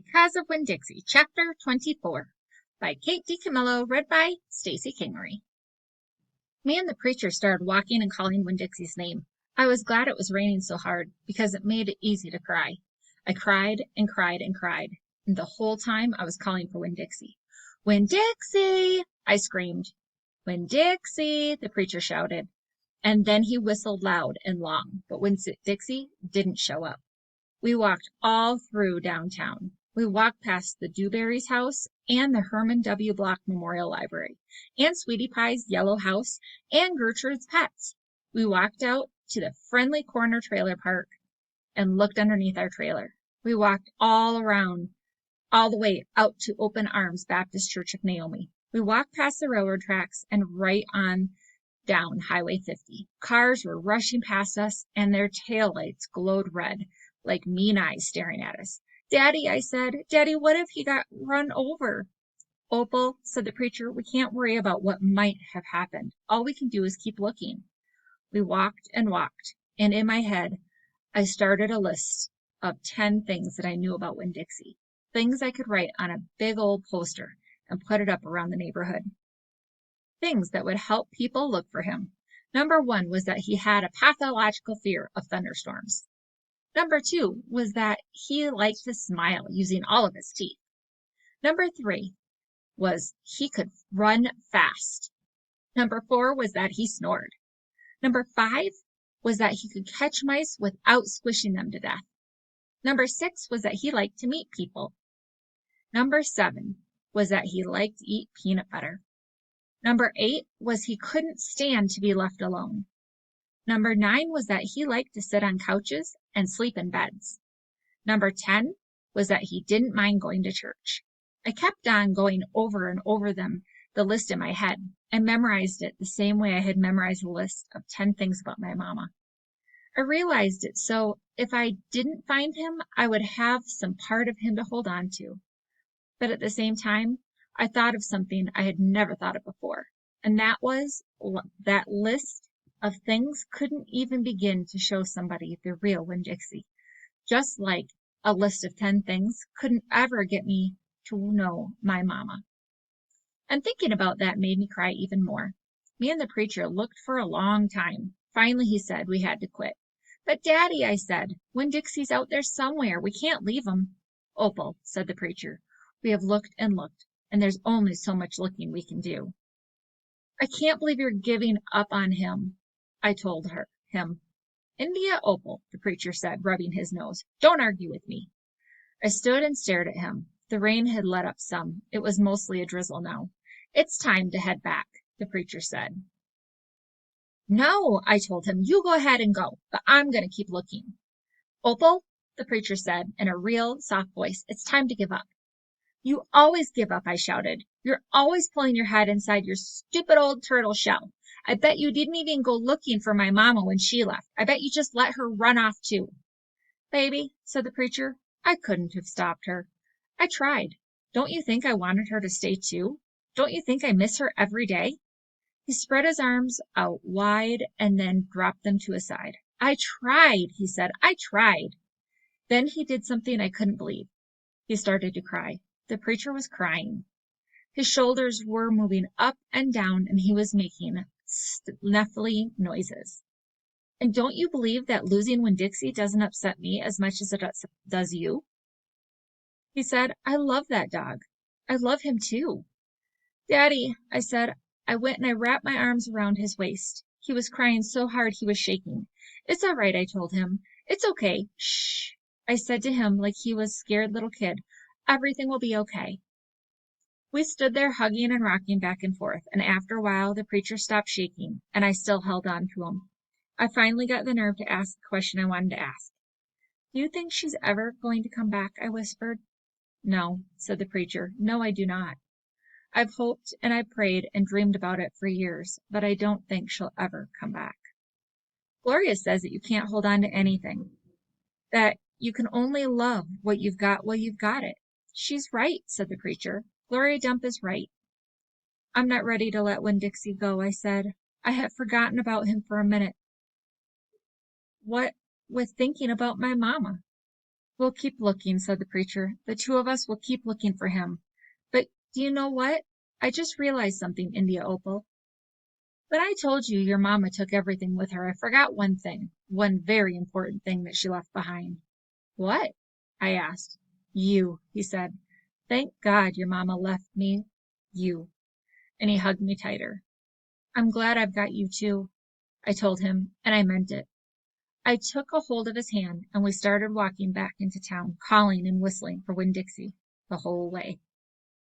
Because of Winn Dixie, Chapter 24, by Kate DiCamillo, read by Stacy Kingery. Me and the preacher started walking and calling Winn Dixie's name. I was glad it was raining so hard, because it made it easy to cry. I cried and cried and cried, and the whole time I was calling for Winn Dixie. Winn Dixie! I screamed. Winn Dixie! The preacher shouted. And then he whistled loud and long, but Winn Dixie didn't show up. We walked all through downtown. We walked past the Dewberry's house and the Herman W. Block Memorial Library and Sweetie Pie's yellow house and Gertrude's Pets. We walked out to the Friendly Corner trailer park and looked underneath our trailer. We walked all around, all the way out to Open Arms Baptist Church of Naomi. We walked past the railroad tracks and right on down Highway 50. Cars were rushing past us and their taillights glowed red, like mean eyes staring at us. Daddy, I said, Daddy, what if he got run over? Opal, said the preacher, we can't worry about what might have happened. All we can do is keep looking. We walked and walked, and in my head, I started a list of 10 things that I knew about Winn Dixie, things I could write on a big old poster and put it up around the neighborhood. Things that would help people look for him. Number 1 was that he had a pathological fear of thunderstorms. Number 2 was that he liked to smile using all of his teeth. Number 3 was he could run fast. Number 4 was that he snored. Number 5 was that he could catch mice without squishing them to death. Number 6 was that he liked to meet people. Number 7 was that he liked to eat peanut butter. Number 8 was he couldn't stand to be left alone. Number 9 was that he liked to sit on couches and sleep in beds. Number 10 was that he didn't mind going to church. I kept on going over and over the list in my head. I memorized it the same way I had memorized the list of 10 things about my mama. I realized it so if I didn't find him, I would have some part of him to hold on to. But at the same time, I thought of something I had never thought of before, and that was that list of things couldn't even begin to show somebody the real Winn Dixie, just like a list of 10 things couldn't ever get me to know my mama. And thinking about that made me cry even more. Me and the preacher looked for a long time. Finally, he said we had to quit. But Daddy, I said, Winn Dixie's out there somewhere. We can't leave him. Opal, said the preacher, we have looked and looked, and there's only so much looking we can do. I can't believe you're giving up on him, I told him. India, Opal, the preacher said, rubbing his nose. Don't argue with me. I stood and stared at him. The rain had let up some. It was mostly a drizzle now. It's time to head back, the preacher said. No, I told him, you go ahead and go, but I'm going to keep looking. Opal, the preacher said in a real soft voice, it's time to give up. You always give up, I shouted. You're always pulling your head inside your stupid old turtle shell. I bet you didn't even go looking for my mama when she left. I bet you just let her run off too. Baby, said the preacher, I couldn't have stopped her. I tried. Don't you think I wanted her to stay too? Don't you think I miss her every day? He spread his arms out wide and then dropped them to his side. I tried, he said. I tried. Then he did something I couldn't believe. He started to cry. The preacher was crying. His shoulders were moving up and down, and he was making snuffly noises. And don't you believe that losing Winn Dixie doesn't upset me as much as it does you? He said, I love that dog. I love him too. Daddy, I said, I went and I wrapped my arms around his waist. He was crying so hard he was shaking. It's all right, I told him. It's okay. Shh, I said to him like he was a scared little kid. Everything will be okay. We stood there hugging and rocking back and forth, and after a while the preacher stopped shaking, and I still held on to him. I finally got the nerve to ask the question I wanted to ask. Do you think she's ever going to come back? I whispered. No, said the preacher. No, I do not. I've hoped and I've prayed and dreamed about it for years, but I don't think she'll ever come back. Gloria says that you can't hold on to anything, that you can only love what you've got while you've got it. She's right, said the preacher. Gloria Dump is right. I'm not ready to let Winn Dixie go, I said. I had forgotten about him for a minute. What with thinking about my mama. We'll keep looking, said the preacher. The two of us will keep looking for him. But do you know what? I just realized something, India Opal. When I told you your mama took everything with her, I forgot one thing, one very important thing that she left behind. What? I asked. You, he said. Thank God your mama left me you. And he hugged me tighter. I'm glad I've got you too, I told him, and I meant it. I took a hold of his hand, and we started walking back into town, calling and whistling for Winn Dixie the whole way.